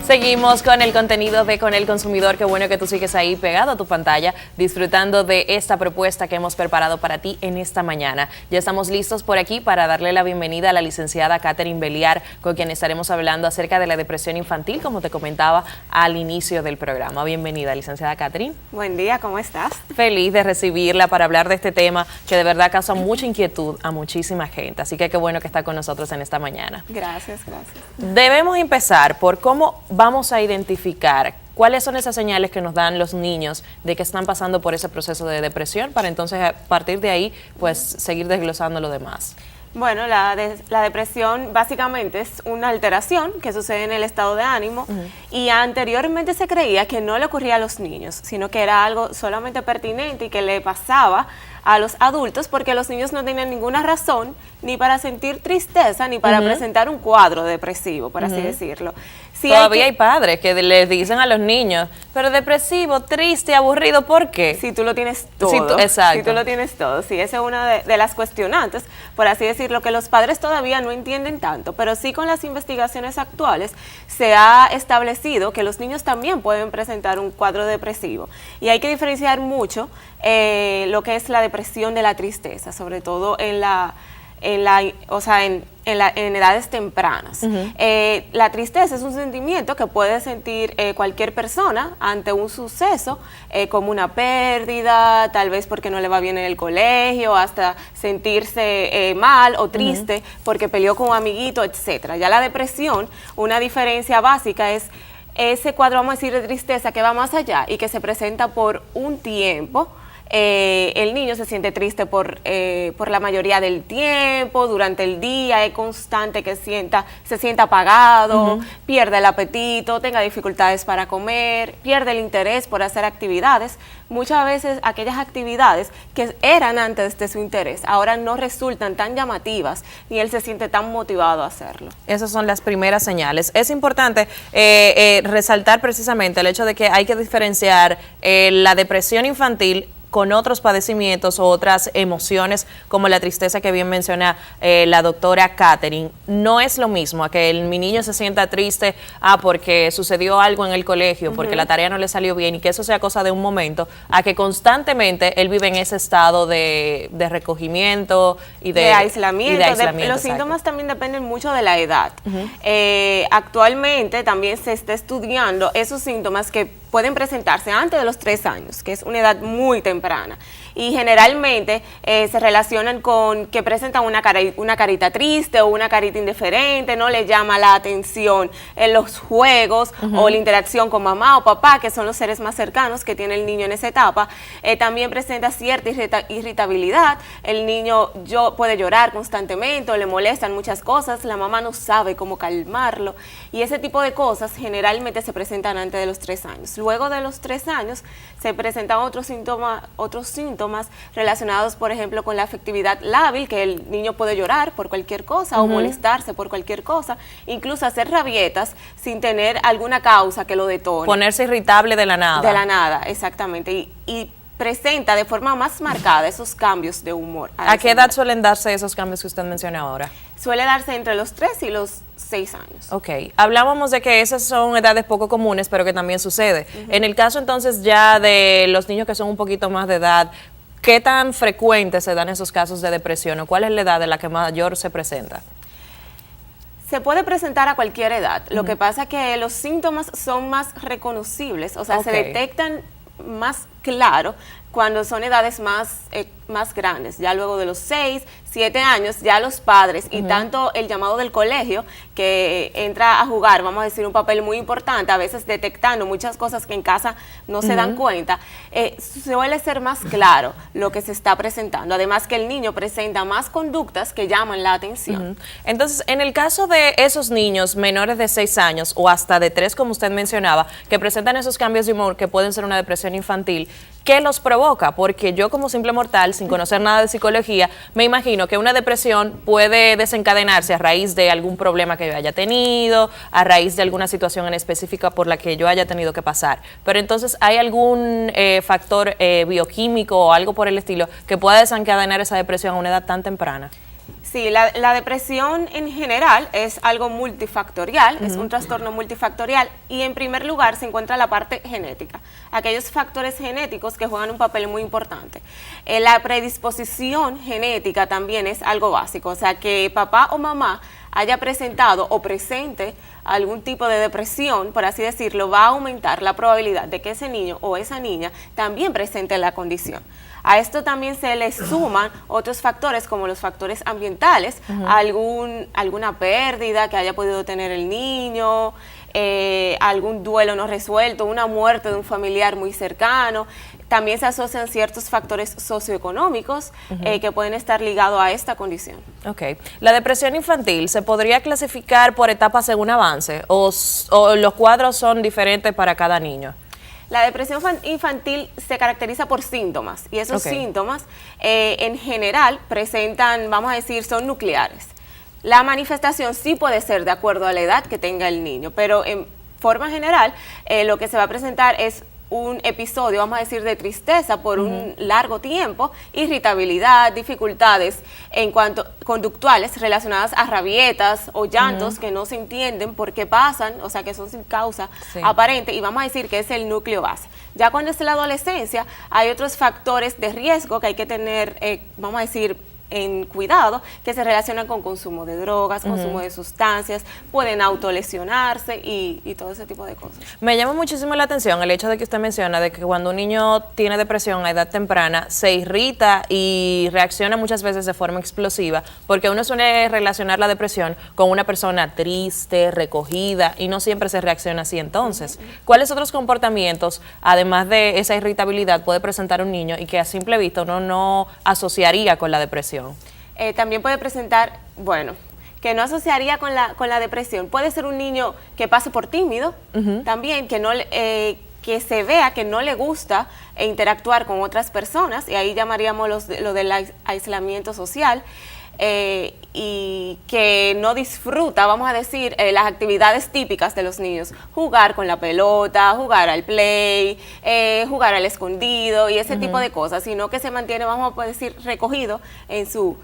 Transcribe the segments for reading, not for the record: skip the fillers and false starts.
Seguimos con el contenido de Con el Consumidor. Qué bueno que tú sigues ahí pegado a tu pantalla, disfrutando de esta propuesta que hemos preparado para ti en esta mañana. Ya estamos listos por aquí para darle la bienvenida a la licenciada Catherine Beliar, con quien estaremos hablando acerca de la depresión infantil, como te comentaba al inicio del programa. Bienvenida, licenciada Catherine. Buen día, ¿cómo estás? Feliz de recibirla para hablar de este tema que de verdad causa mucha inquietud a muchísima gente. Así que qué bueno que está con nosotros en esta mañana. Gracias, gracias. Debemos empezar por cómo vamos a identificar cuáles son esas señales que nos dan los niños de que están pasando por ese proceso de depresión, para entonces a partir de ahí pues seguir desglosando lo demás. Bueno, la depresión básicamente es una alteración que sucede en el estado de ánimo y anteriormente se creía que no le ocurría a los niños, sino que era algo solamente pertinente y que le pasaba a los adultos, porque los niños no tienen ninguna razón ni para sentir tristeza ni para presentar un cuadro depresivo, por así decirlo. Sí, todavía hay padres que les dicen a los niños, pero depresivo, triste, aburrido, ¿por qué? Si tú lo tienes todo. Exacto. Si tú lo tienes todo, sí, esa es una de las cuestionantes, por así decirlo, que los padres todavía no entienden tanto, pero sí con las investigaciones actuales se ha establecido que los niños también pueden presentar un cuadro depresivo. Y hay que diferenciar mucho lo que es la depresión de la tristeza, sobre todo en edades tempranas. La tristeza es un sentimiento que puede sentir cualquier persona ante un suceso, como una pérdida, tal vez porque no le va bien en el colegio, hasta sentirse mal o triste porque peleó con un amiguito, etcétera. Ya la depresión, una diferencia básica es ese cuadro, vamos a decir, de tristeza que va más allá y que se presenta por un tiempo. El niño se siente triste por la mayoría del tiempo, durante el día, es constante que se sienta apagado, pierde el apetito, tenga dificultades para comer, pierde el interés por hacer actividades. Muchas veces aquellas actividades que eran antes de su interés, ahora no resultan tan llamativas, ni él se siente tan motivado a hacerlo. Esas son las primeras señales. Es importante resaltar precisamente el hecho de que hay que diferenciar la depresión infantil con otros padecimientos o otras emociones como la tristeza que bien menciona la doctora Catherine. No es lo mismo a que mi niño se sienta triste porque sucedió algo en el colegio, porque la tarea no le salió bien y que eso sea cosa de un momento, a que constantemente él vive en ese estado de recogimiento y de aislamiento. Los exacto. síntomas también dependen mucho de la edad. Actualmente también se está estudiando esos síntomas que pueden presentarse antes de los 3 años, que es una edad muy temprana. Y generalmente se relacionan con que presentan una carita triste o una carita indiferente, no le llama la atención en los juegos o la interacción con mamá o papá, que son los seres más cercanos que tiene el niño en esa etapa. También presenta cierta irritabilidad, el niño puede llorar constantemente o le molestan muchas cosas, la mamá no sabe cómo calmarlo y ese tipo de cosas generalmente se presentan antes de los 3 años. Luego de los 3 años se presentan otros síntomas relacionados, por ejemplo, con la afectividad lábil, que el niño puede llorar por cualquier cosa o molestarse por cualquier cosa, incluso hacer rabietas sin tener alguna causa que lo detone. Ponerse irritable de la nada. De la nada, exactamente. Y presenta de forma más marcada esos cambios de humor. ¿A qué edad suelen darse esos cambios que usted menciona ahora? Suele darse entre los 3 y los 6 años. Ok, hablábamos de que esas son edades poco comunes, pero que también sucede. En el caso entonces ya de los niños que son un poquito más de edad, ¿qué tan frecuentes se dan esos casos de depresión o cuál es la edad de la que mayor se presenta? Se puede presentar a cualquier edad. Lo que pasa es que los síntomas son más reconocibles, o sea, se detectan más claro cuando son edades más grandes, ya luego de los 6, 7 años, ya los padres y tanto el llamado del colegio que entra a jugar, vamos a decir, un papel muy importante, a veces detectando muchas cosas que en casa no se dan cuenta, suele ser más claro lo que se está presentando, además que el niño presenta más conductas que llaman la atención. Entonces, en el caso de esos niños menores de 6 años o hasta de 3, como usted mencionaba, que presentan esos cambios de humor que pueden ser una depresión infantil, ¿qué los provoca? Porque yo como simple mortal, sin conocer nada de psicología, me imagino que una depresión puede desencadenarse a raíz de algún problema que yo haya tenido, a raíz de alguna situación en específica por la que yo haya tenido que pasar. Pero entonces, ¿hay algún factor bioquímico o algo por el estilo que pueda desencadenar esa depresión a una edad tan temprana? Sí, la depresión en general es algo multifactorial, es un trastorno multifactorial y en primer lugar se encuentra la parte genética, aquellos factores genéticos que juegan un papel muy importante. La predisposición genética también es algo básico, o sea que papá o mamá haya presentado o presente algún tipo de depresión, por así decirlo, va a aumentar la probabilidad de que ese niño o esa niña también presente la condición. A esto también se le suman otros factores como los factores ambientales, alguna pérdida que haya podido tener el niño, algún duelo no resuelto, una muerte de un familiar muy cercano. También se asocian ciertos factores socioeconómicos que pueden estar ligados a esta condición. Ok. ¿La depresión infantil se podría clasificar por etapas según avance o los cuadros son diferentes para cada niño? La depresión infantil se caracteriza por síntomas y esos síntomas en general presentan, vamos a decir, son nucleares. La manifestación sí puede ser de acuerdo a la edad que tenga el niño, pero en forma general lo que se va a presentar es un episodio, vamos a decir, de tristeza por un largo tiempo, irritabilidad, dificultades en cuanto conductuales relacionadas a rabietas o llantos que no se entienden por qué pasan, o sea, que son sin causa aparente, y vamos a decir que es el núcleo base. Ya cuando es la adolescencia, hay otros factores de riesgo que hay que tener, vamos a decir, en cuidado, que se relacionan con consumo de drogas, consumo de sustancias, pueden autolesionarse y todo ese tipo de cosas. Me llama muchísimo la atención el hecho de que usted menciona de que cuando un niño tiene depresión a edad temprana se irrita y reacciona muchas veces de forma explosiva, porque uno suele relacionar la depresión con una persona triste, recogida, y no siempre se reacciona así. Entonces, ¿cuáles otros comportamientos, además de esa irritabilidad, puede presentar un niño y que a simple vista uno no asociaría con la depresión? También puede presentar, bueno, que no asociaría con la depresión. Puede ser un niño que pase por tímido, también que no que se vea que no le gusta interactuar con otras personas, y ahí llamaríamos lo del aislamiento social, y que no disfruta, vamos a decir, las actividades típicas de los niños, jugar con la pelota, jugar al play, jugar al escondido y ese tipo de cosas, sino que se mantiene, vamos a decir, recogido en su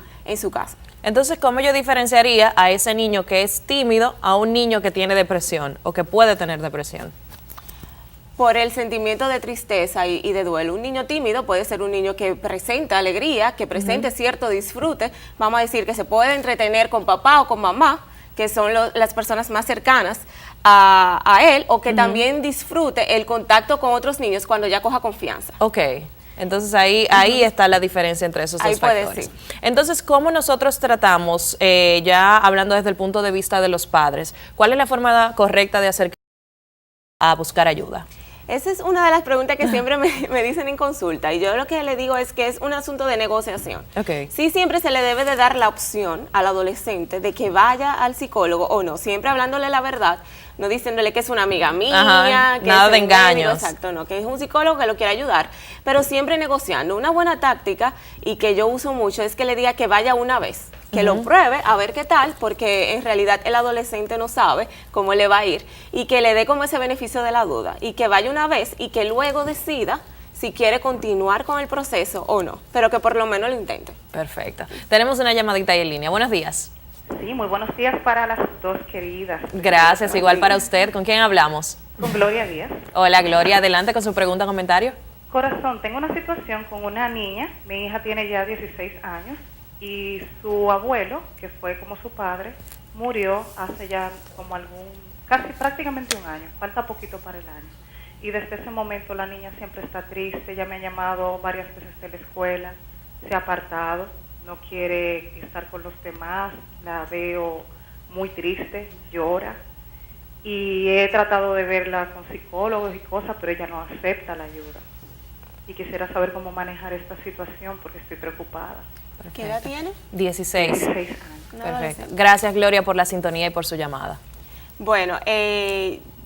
casa. Entonces, ¿cómo yo diferenciaría a ese niño que es tímido a un niño que tiene depresión o que puede tener depresión? Por el sentimiento de tristeza y de duelo. Un niño tímido puede ser un niño que presenta alegría, que presente cierto disfrute, vamos a decir que se puede entretener con papá o con mamá, que son las personas más cercanas a él, o que también disfrute el contacto con otros niños cuando ya coja confianza. Ok. Entonces ahí está la diferencia entre esos dos factores. Sí. Entonces, ¿cómo nosotros tratamos, ya hablando desde el punto de vista de los padres, cuál es la forma correcta de acercarse a buscar ayuda? Esa es una de las preguntas que siempre me dicen en consulta, y yo lo que le digo es que es un asunto de negociación. Sí, siempre se le debe de dar la opción al adolescente de que vaya al psicólogo o no, siempre hablándole la verdad, no diciéndole que es una amiga mía, que nada es de engaños. Exacto, no, que es un psicólogo que lo quiere ayudar, pero siempre negociando. Una buena táctica, y que yo uso mucho, es que le diga que vaya una vez, que lo pruebe, a ver qué tal, porque en realidad el adolescente no sabe cómo le va a ir, y que le dé como ese beneficio de la duda, y que vaya una vez y que luego decida si quiere continuar con el proceso o no, pero que por lo menos lo intente. Perfecto. Tenemos una llamadita ahí en línea. Buenos días. Sí, muy buenos días para las dos queridas. Gracias, igual para usted. ¿Con quién hablamos? Con Gloria Díaz. Hola, Gloria. Adelante con su pregunta o comentario. Corazón, tengo una situación con una niña. Mi hija tiene ya 16 años y su abuelo, que fue como su padre, murió hace ya como casi prácticamente un año. Falta poquito para el año. Y desde ese momento la niña siempre está triste. Ella me ha llamado varias veces de la escuela, se ha apartado, no quiere estar con los demás, la veo muy triste, llora, y he tratado de verla con psicólogos y cosas, pero ella no acepta la ayuda. Y quisiera saber cómo manejar esta situación porque estoy preocupada. Perfecto. ¿Qué edad tiene? 16. 16 años. No, Perfecto. Gracias, Gloria, por la sintonía y por su llamada. Bueno,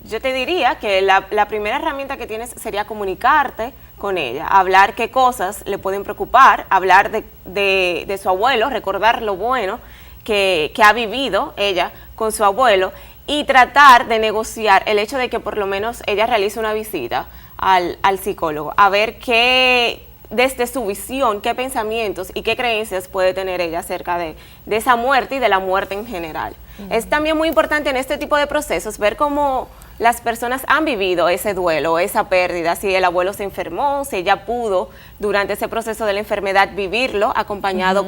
yo te diría que la primera herramienta que tienes sería comunicarte con ella, hablar qué cosas le pueden preocupar, hablar de su abuelo, recordar lo bueno que ha vivido ella con su abuelo, y tratar de negociar el hecho de que por lo menos ella realice una visita al psicólogo, a ver qué desde su visión, qué pensamientos y qué creencias puede tener ella acerca de esa muerte y de la muerte en general. Es también muy importante en este tipo de procesos ver cómo las personas han vivido ese duelo, esa pérdida, si el abuelo se enfermó, si ella pudo durante ese proceso de la enfermedad vivirlo acompañado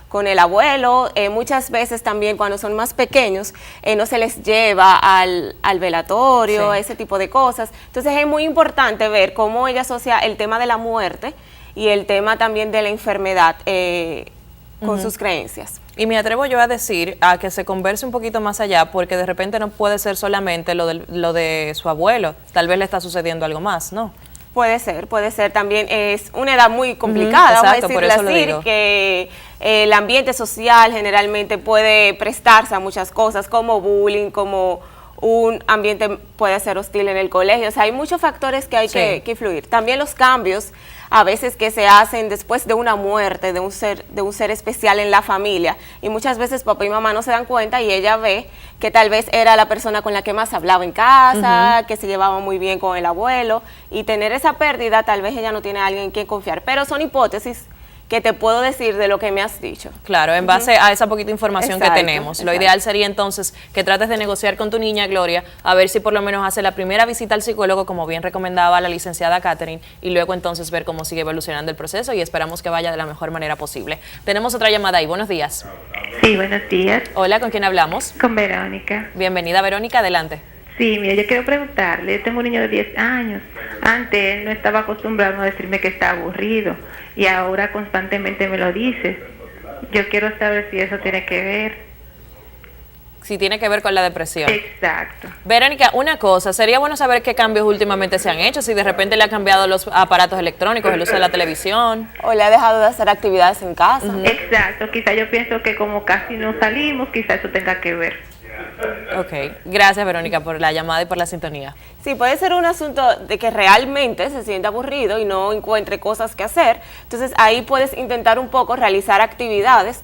con el abuelo. Muchas veces también cuando son más pequeños no se les lleva al velatorio, ese tipo de cosas. Entonces es muy importante ver cómo ella asocia el tema de la muerte y el tema también de la enfermedad con sus creencias. Y me atrevo yo a decir a que se converse un poquito más allá, porque de repente no puede ser solamente lo de su abuelo, tal vez le está sucediendo algo más, ¿no? Puede ser también, es una edad muy complicada, exacto, vamos a decir que el ambiente social generalmente puede prestarse a muchas cosas, como bullying, como un ambiente puede ser hostil en el colegio, o sea, hay muchos factores que hay que influir. También los cambios a veces que se hacen después de una muerte de un ser especial en la familia, y muchas veces papá y mamá no se dan cuenta y ella ve que tal vez era la persona con la que más hablaba en casa, que se llevaba muy bien con el abuelo, y tener esa pérdida tal vez ella no tiene a alguien en quien confiar, pero son hipótesis que te puedo decir de lo que me has dicho. Claro, en base a esa poquita información que tenemos. Lo ideal sería entonces que trates de negociar con tu niña, Gloria, a ver si por lo menos hace la primera visita al psicólogo, como bien recomendaba la licenciada Catherine, y luego entonces ver cómo sigue evolucionando el proceso, y esperamos que vaya de la mejor manera posible. Tenemos otra llamada ahí. Buenos días. Sí, buenos días. Hola, ¿con quién hablamos? Con Verónica. Bienvenida, Verónica, adelante. Sí, mira, yo quiero preguntarle, yo tengo un niño de 10 años, antes él no estaba acostumbrado a decirme que está aburrido y ahora constantemente me lo dice. Yo quiero saber si eso tiene que ver. Si tiene que ver con la depresión. Exacto. Verónica, una cosa, sería bueno saber qué cambios últimamente se han hecho, si de repente le ha cambiado los aparatos electrónicos, el uso de la televisión. O le ha dejado de hacer actividades en casa. Exacto, quizá yo pienso que como casi no salimos, quizá eso tenga que ver. Ok, gracias Verónica por la llamada y por la sintonía. Sí, puede ser un asunto de que realmente se sienta aburrido y no encuentre cosas que hacer. Entonces ahí puedes intentar un poco realizar actividades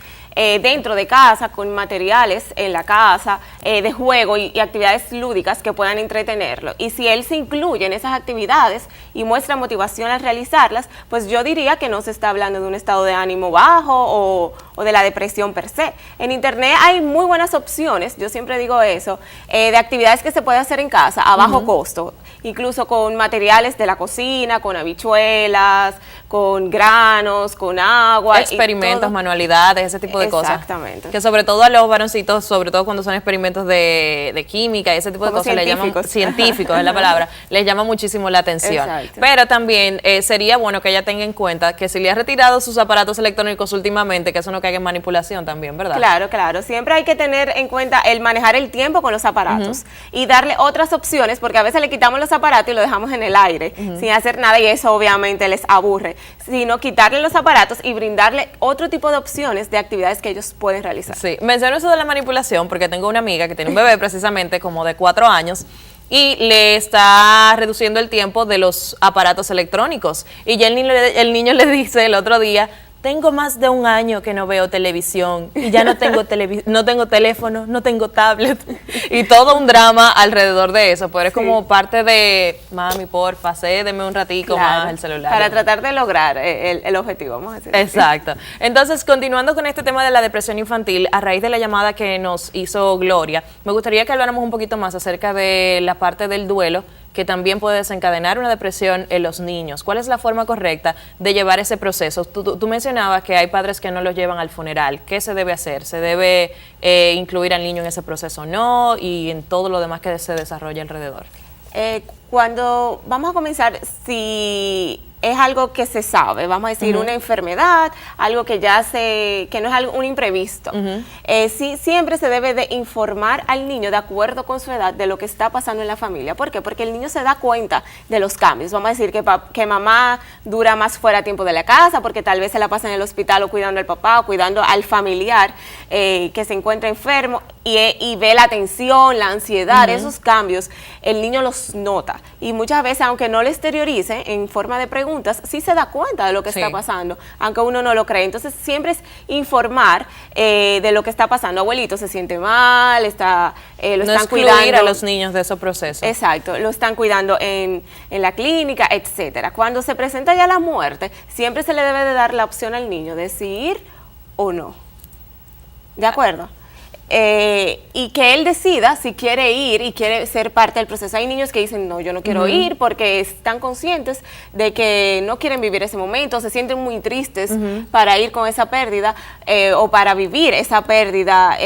dentro de casa, con materiales en la casa, de juego y actividades lúdicas que puedan entretenerlo. Y si él se incluye en esas actividades y muestra motivación al realizarlas, pues yo diría que no se está hablando de un estado de ánimo bajo o de la depresión per se. En internet hay muy buenas opciones, yo siempre digo eso, de actividades que se puede hacer en casa a bajo costo, incluso con materiales de la cocina, con habichuelas, con granos, con agua. Experimentos, manualidades, ese tipo de cosas. Exactamente. Que sobre todo a los varoncitos, sobre todo cuando son experimentos de química y ese tipo de cosas, les llaman científicos, es la palabra, les llama muchísimo la atención. Exacto. Pero también sería bueno que ella tenga en cuenta que si le ha retirado sus aparatos electrónicos últimamente, que eso no caiga en manipulación también, ¿verdad? Claro, claro. Siempre hay que tener en cuenta el manejar el tiempo con los aparatos y darle otras opciones, porque a veces le quitamos los aparatos y lo dejamos en el aire sin hacer nada, y eso obviamente les aburre, sino quitarle los aparatos y brindarle otro tipo de opciones de actividades que ellos pueden realizar. Sí, menciono eso de la manipulación porque tengo una amiga que tiene un bebé precisamente como de 4 años y le está reduciendo el tiempo de los aparatos electrónicos, y ya el niño le dice el otro día: tengo más de 1 año que no veo televisión y ya no tengo no tengo teléfono, no tengo tablet, y todo un drama alrededor de eso, pero es como parte de, mami, porfa, cédeme un ratico más el celular. Para tratar de lograr el objetivo, vamos a decir. Exacto. Entonces, continuando con este tema de la depresión infantil, a raíz de la llamada que nos hizo Gloria, me gustaría que habláramos un poquito más acerca de la parte del duelo, que también puede desencadenar una depresión en los niños. ¿Cuál es la forma correcta de llevar ese proceso? Tú mencionabas que hay padres que no los llevan al funeral. ¿Qué se debe hacer? ¿Se debe incluir al niño en ese proceso o no? Y en todo lo demás que se desarrolla alrededor. Cuando vamos a comenzar, si es algo que se sabe, vamos a decir una enfermedad, algo que que no es un imprevisto. Sí, siempre se debe de informar al niño de acuerdo con su edad de lo que está pasando en la familia. ¿Por qué? Porque el niño se da cuenta de los cambios. Vamos a decir que mamá dura más fuera tiempo de la casa porque tal vez se la pasa en el hospital o cuidando al papá o cuidando al familiar que se encuentra enfermo y ve la tensión, la ansiedad, esos cambios, el niño los nota. Y muchas veces, aunque no lo exteriorice en forma de pregunta, preguntas, sí se da cuenta de lo que Sí. está pasando, aunque uno no lo cree. Entonces, siempre es informar de lo que está pasando. Abuelito se siente mal, lo No están excluir cuidando. a los niños de esos procesos. Exacto, lo están cuidando en la clínica, etcétera. Cuando se presenta ya la muerte, siempre se le debe de dar la opción al niño de si ir o no. ¿De acuerdo? Y que él decida si quiere ir y quiere ser parte del proceso. Hay niños que dicen, no, yo no quiero ir porque están conscientes de que no quieren vivir ese momento, se sienten muy tristes para ir con esa pérdida o para vivir esa pérdida,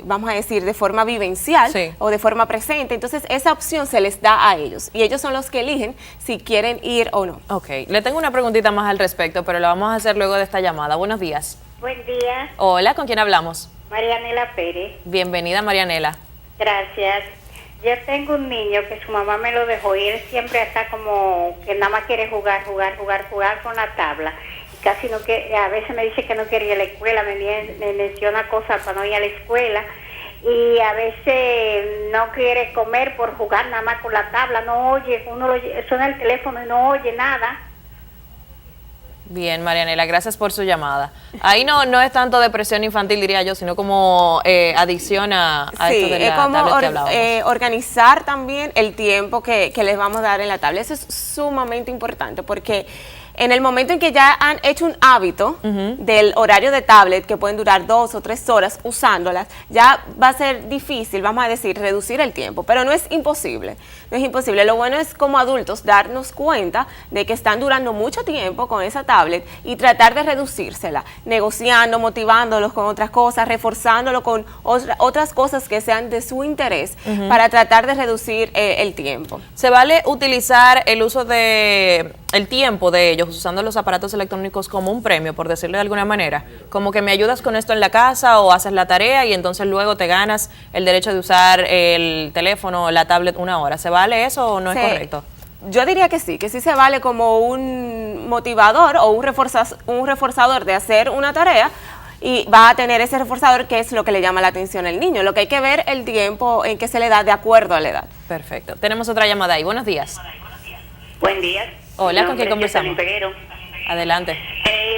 vamos a decir, de forma vivencial Sí. o de forma presente. Entonces, esa opción se les da a ellos y ellos son los que eligen si quieren ir o no. Ok, le tengo una preguntita más al respecto, pero la vamos a hacer luego de esta llamada. Buenos días. Buen día, Hola, ¿con quién hablamos? Marianela Pérez. Bienvenida, Marianela. Gracias. Yo tengo un niño que su mamá me lo dejó y él siempre está como que nada más quiere jugar con la tabla. Y casi no quiere, a veces me dice que no quiere ir a la escuela, me menciona cosas para no ir a la escuela. Y a veces no quiere comer por jugar nada más con la tabla, no oye, suena el teléfono y no oye nada. Bien, Marianela, gracias por su llamada. Ahí no es tanto depresión infantil, diría yo, sino como adicción a Sí, esto de es la como tablet que hablábamos. organizar también el tiempo que les vamos a dar en la tablet. Eso es sumamente importante porque en el momento en que ya han hecho un hábito del horario de tablet, que pueden durar 2 o 3 horas usándolas, ya va a ser difícil, vamos a decir, reducir el tiempo, pero no es imposible, no es imposible. Lo bueno es como adultos darnos cuenta de que están durando mucho tiempo con esa tablet y tratar de reducírsela, negociando, motivándolos con otras cosas, reforzándolo con otras cosas que sean de su interés para tratar de reducir el tiempo. ¿Se vale utilizar el uso de el tiempo de ellos usando los aparatos electrónicos como un premio, por decirlo de alguna manera? Como que me ayudas con esto en la casa o haces la tarea y entonces luego te ganas el derecho de usar el teléfono o la tablet 1 hora. ¿Se vale eso o no es correcto? Yo diría que sí se vale como un motivador o un reforzador de hacer una tarea y va a tener ese reforzador que es lo que le llama la atención al niño. Lo que hay que ver el tiempo en que se le da de acuerdo a la edad. Perfecto. Tenemos otra llamada ahí. Buenos días. Buen día. Hola, Mi ¿con quién nombre es conversamos? Jocelyn Peguero. Adelante.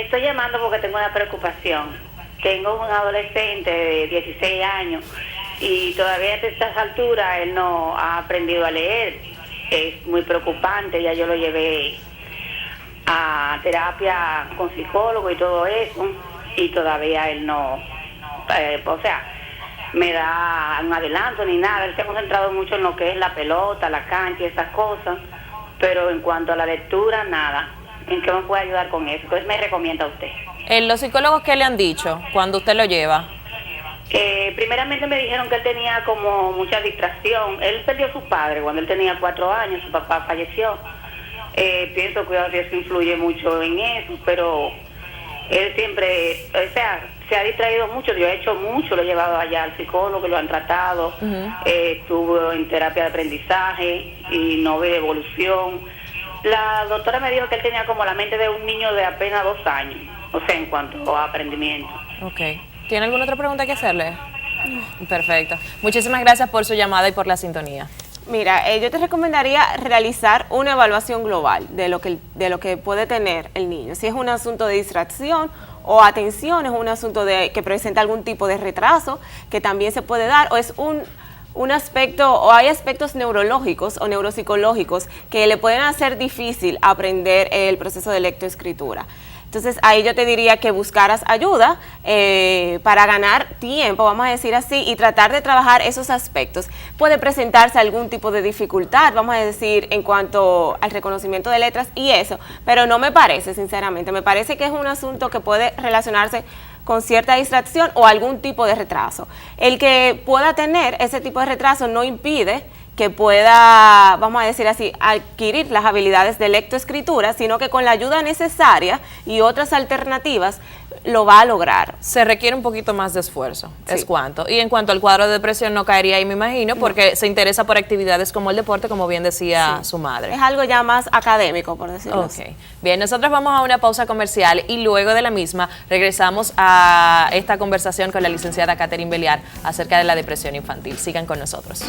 Estoy llamando porque tengo una preocupación. Tengo un adolescente de 16 años y todavía a estas alturas él no ha aprendido a leer. Es muy preocupante, ya yo lo llevé a terapia con psicólogo y todo eso y todavía él no, me da un adelanto ni nada. Él se ha concentrado mucho en lo que es la pelota, la cancha y esas cosas, pero en cuanto a la lectura, nada. ¿En qué me puede ayudar con eso? ¿Qué me recomienda usted? Los psicólogos, ¿qué le han dicho cuando usted lo lleva? Primeramente me dijeron que él tenía como mucha distracción. Él perdió a su padre cuando él tenía 4 años, su papá falleció. Pienso que eso influye mucho en eso, pero él siempre, se ha distraído mucho. Yo he hecho mucho, lo he llevado allá al psicólogo, lo han tratado, estuvo en terapia de aprendizaje y no ve evolución. La doctora me dijo que él tenía como la mente de un niño de apenas 2 años, en cuanto a aprendimiento. Ok. ¿Tiene alguna otra pregunta que hacerle? Perfecto. Muchísimas gracias por su llamada y por la sintonía. Mira, yo te recomendaría realizar una evaluación global de lo que puede tener el niño. Si es un asunto de distracción o atención, es un asunto que presenta algún tipo de retraso que también se puede dar, o es un aspecto, o hay aspectos neurológicos o neuropsicológicos que le pueden hacer difícil aprender el proceso de lectoescritura. Entonces, ahí yo te diría que buscaras ayuda para ganar tiempo, vamos a decir así, y tratar de trabajar esos aspectos. Puede presentarse algún tipo de dificultad, vamos a decir, en cuanto al reconocimiento de letras y eso, pero no me parece, sinceramente, me parece que es un asunto que puede relacionarse con cierta distracción o algún tipo de retraso. El que pueda tener ese tipo de retraso no impide que pueda, vamos a decir así, adquirir las habilidades de lectoescritura, sino que con la ayuda necesaria y otras alternativas lo va a lograr. Se requiere un poquito más de esfuerzo, Sí. es cuanto. Y en cuanto al cuadro de depresión no caería ahí, me imagino, porque se interesa por actividades como el deporte, como bien decía su madre. Es algo ya más académico, por decirlo así. Ok, bien, nosotros vamos a una pausa comercial y luego de la misma regresamos a esta conversación con la licenciada Catherine Beliar acerca de la depresión infantil. Sigan con nosotros.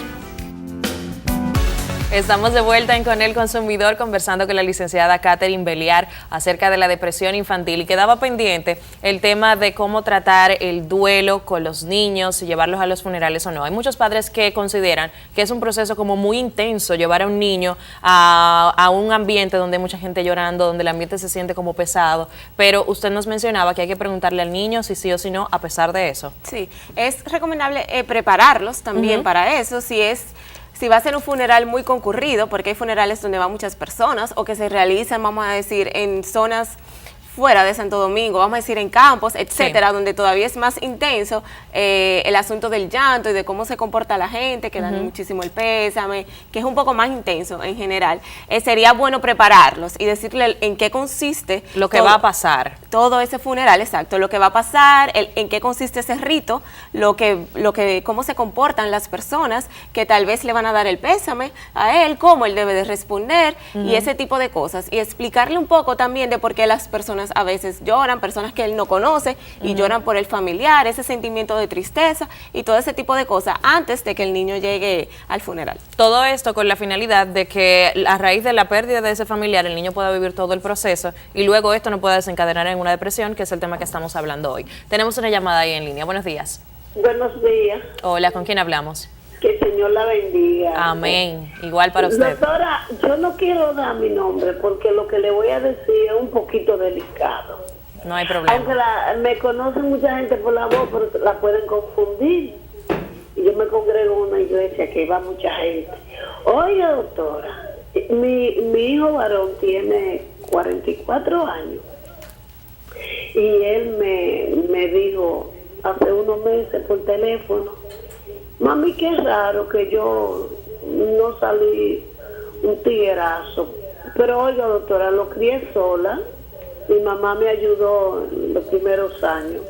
Estamos de vuelta en Con el Consumidor conversando con la licenciada Catherine Beliar acerca de la depresión infantil y quedaba pendiente el tema de cómo tratar el duelo con los niños, si llevarlos a los funerales o no. Hay muchos padres que consideran que es un proceso como muy intenso llevar a un niño a un ambiente donde hay mucha gente llorando, donde el ambiente se siente como pesado, pero usted nos mencionaba que hay que preguntarle al niño si sí o si no a pesar de eso. Sí, es recomendable prepararlos también para eso, si va a ser un funeral muy concurrido, porque hay funerales donde van muchas personas o que se realizan, vamos a decir, en zonas fuera de Santo Domingo, vamos a decir en campos, etcétera, donde todavía es más intenso el asunto del llanto y de cómo se comporta la gente, que dan muchísimo el pésame, que es un poco más intenso en general. Sería bueno prepararlos y decirle en qué consiste lo que va a pasar. Todo ese funeral, exacto, lo que va a pasar, en qué consiste ese rito, cómo se comportan las personas que tal vez le van a dar el pésame a él, cómo él debe de responder y ese tipo de cosas. Y explicarle un poco también de por qué las personas a veces lloran, personas que él no conoce y lloran por el familiar, ese sentimiento de tristeza y todo ese tipo de cosas antes de que el niño llegue al funeral. Todo esto con la finalidad de que a raíz de la pérdida de ese familiar el niño pueda vivir todo el proceso y luego esto no pueda desencadenar en una depresión, que es el tema que estamos hablando hoy. Tenemos una llamada ahí en línea. Buenos días. Buenos días. Hola, ¿con quién hablamos? Que el Señor la bendiga. Amén. Igual para usted. Doctora, yo no quiero dar mi nombre porque lo que le voy a decir es un poquito delicado. No hay problema. Aunque me conoce mucha gente por la voz, pero la pueden confundir. Y yo me congrego en una iglesia que va mucha gente. Oiga, doctora, mi hijo varón tiene 44 años. Y él me dijo hace unos meses por teléfono: mami, qué raro que yo no salí un tiguerazo. Pero oiga, doctora, lo crié sola. Mi mamá me ayudó en los primeros años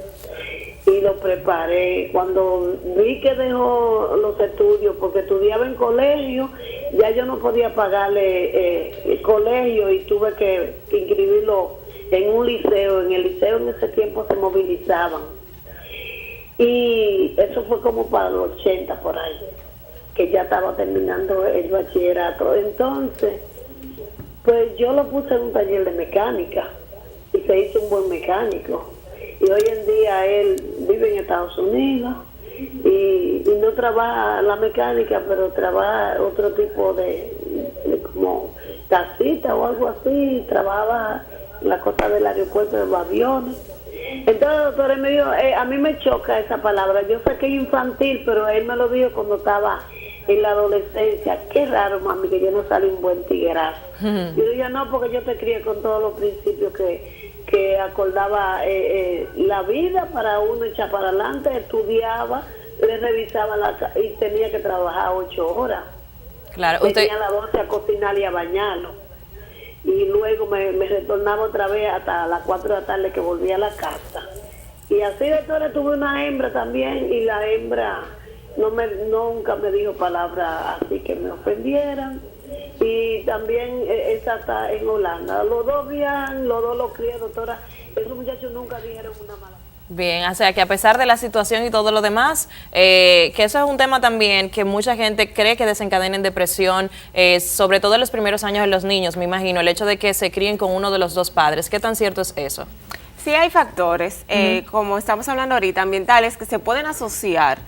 y lo preparé. Cuando vi que dejó los estudios, porque estudiaba en colegio, ya yo no podía pagarle el colegio y tuve que inscribirlo en un liceo. En el liceo en ese tiempo se movilizaban. Y eso fue como para los 80 por ahí, que ya estaba terminando el bachillerato. Entonces, pues yo lo puse en un taller de mecánica y se hizo un buen mecánico. Y hoy en día él vive en Estados Unidos y no trabaja la mecánica, pero trabaja otro tipo de como taxista o algo así. Trabajaba la cosa del aeropuerto de los aviones. Entonces, doctor, él me dijo, a mí me choca esa palabra. Yo sé que es infantil, pero él me lo dijo cuando estaba en la adolescencia. Qué raro, mami, que yo no salí un buen tiguerazo. Y yo dije, no, porque yo te crié con todos los principios que acordaba la vida para uno echar para adelante. Estudiaba, le revisaba y tenía que trabajar 8 horas. Claro, Venía a las 12 a cocinar y a bañarlo. Y luego me retornaba otra vez hasta las 4 de la tarde que volvía a la casa. Y así, doctora, tuve una hembra también y la hembra nunca me dijo palabras así que me ofendieran. Y también esa está en Holanda. Los dos viajan, los dos los crié, doctora. Esos muchachos nunca dijeron una mala. Bien, o sea que a pesar de la situación y todo lo demás, que eso es un tema también que mucha gente cree que desencadena en depresión, sobre todo en los primeros años de los niños, me imagino, el hecho de que se críen con uno de los dos padres. ¿Qué tan cierto es eso? Sí hay factores, como estamos hablando ahorita, ambientales, que se pueden asociar,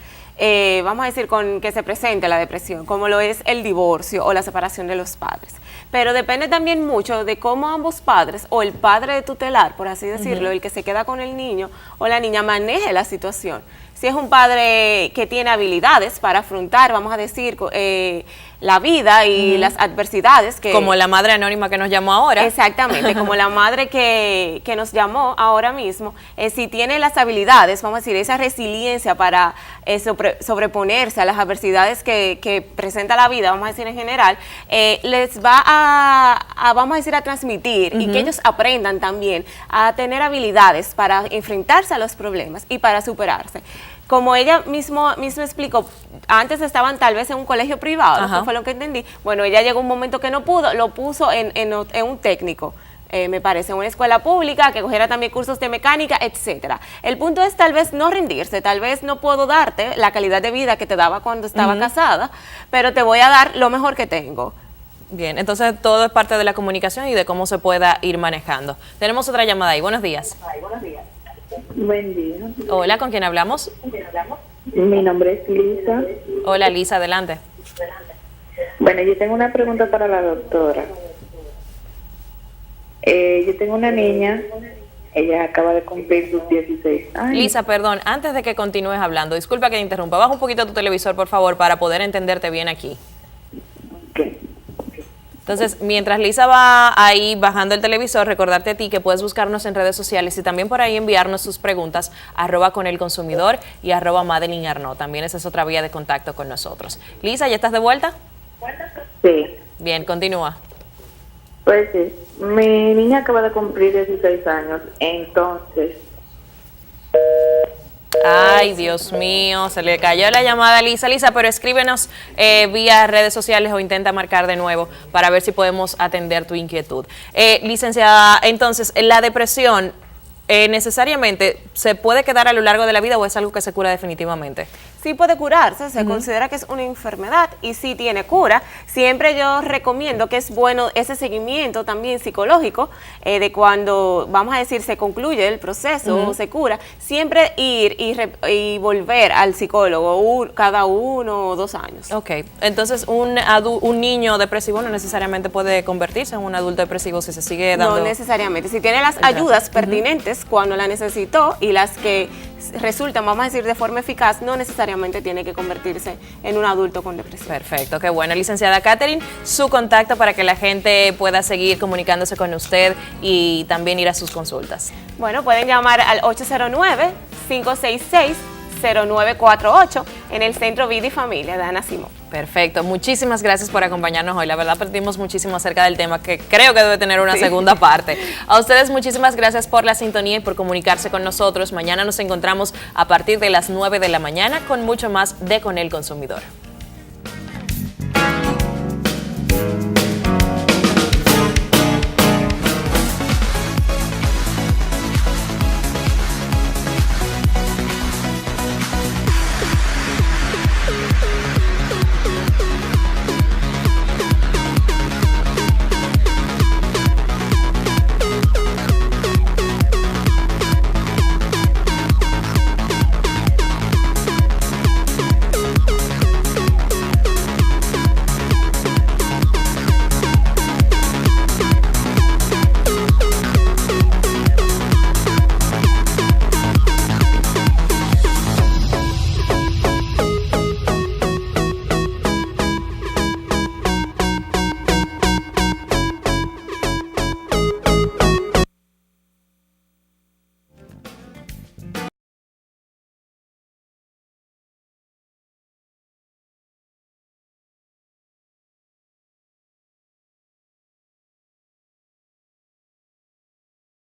vamos a decir, con que se presente la depresión, como lo es el divorcio o la separación de los padres. Pero depende también mucho de cómo ambos padres, o el padre de tutelar, por así decirlo, el que se queda con el niño o la niña, maneje la situación. Si es un padre que tiene habilidades para afrontar, vamos a decir, la vida y las adversidades que... Como la madre anónima que nos llamó ahora. Exactamente, como la madre que nos llamó ahora mismo, si tiene las habilidades, vamos a decir, esa resiliencia para sobreponerse a las adversidades que presenta la vida, vamos a decir en general, les va vamos a decir, a transmitir y que ellos aprendan también a tener habilidades para enfrentarse a los problemas y para superarse. Como ella mismo explicó, antes estaban tal vez en un colegio privado, que fue lo que entendí. Bueno, ella llegó un momento que no pudo, lo puso en un técnico me parece, una escuela pública, que cogiera también cursos de mecánica, etcétera. El punto es tal vez no rendirse, tal vez no puedo darte la calidad de vida que te daba cuando estaba casada, pero te voy a dar lo mejor que tengo. Bien, entonces todo es parte de la comunicación y de cómo se pueda ir manejando. Tenemos otra llamada ahí. Buenos días. Buen día. Hola, ¿con quién hablamos? Mi nombre es Lisa. Hola, Lisa, adelante. Bueno, yo tengo una pregunta para la doctora. Yo tengo una niña, ella acaba de cumplir sus 16 años. Lisa, perdón, antes de que continúes hablando, disculpa que te interrumpa, baja un poquito tu televisor, por favor, para poder entenderte bien aquí. Okay. Entonces, mientras Lisa va ahí bajando el televisor, recordarte a ti que puedes buscarnos en redes sociales y también por ahí enviarnos sus preguntas, @conelconsumidor y @Madeline Arnaud. También esa es otra vía de contacto con nosotros. Lisa, ¿ya estás de vuelta? Sí. Bien, continúa. Pues sí, mi niña acaba de cumplir 16 años, entonces... Ay, Dios mío, se le cayó la llamada a Lisa. Lisa, pero escríbenos vía redes sociales o intenta marcar de nuevo para ver si podemos atender tu inquietud. Licenciada, entonces, ¿la depresión necesariamente se puede quedar a lo largo de la vida o es algo que se cura definitivamente? Sí puede curarse, se considera que es una enfermedad y sí tiene cura. Siempre yo recomiendo que es bueno ese seguimiento también psicológico de cuando, vamos a decir, se concluye el proceso o se cura, siempre ir y volver al psicólogo cada 1 o 2 años. Ok, entonces un niño depresivo no necesariamente puede convertirse en un adulto depresivo si se sigue dando... No necesariamente, si tiene las ayudas pertinentes cuando la necesitó y las que resultan, vamos a decir, de forma eficaz, no necesariamente tiene que convertirse en un adulto con depresión. Perfecto, qué bueno. Licenciada Catherine, su contacto para que la gente pueda seguir comunicándose con usted y también ir a sus consultas. Bueno, pueden llamar al 809-566-0948 en el Centro Vida y Familia de Ana Simón. Perfecto, muchísimas gracias por acompañarnos hoy. La verdad aprendimos muchísimo acerca del tema que creo que debe tener una segunda parte. A ustedes muchísimas gracias por la sintonía y por comunicarse con nosotros. Mañana nos encontramos a partir de las 9 de la mañana con mucho más de Con el Consumidor.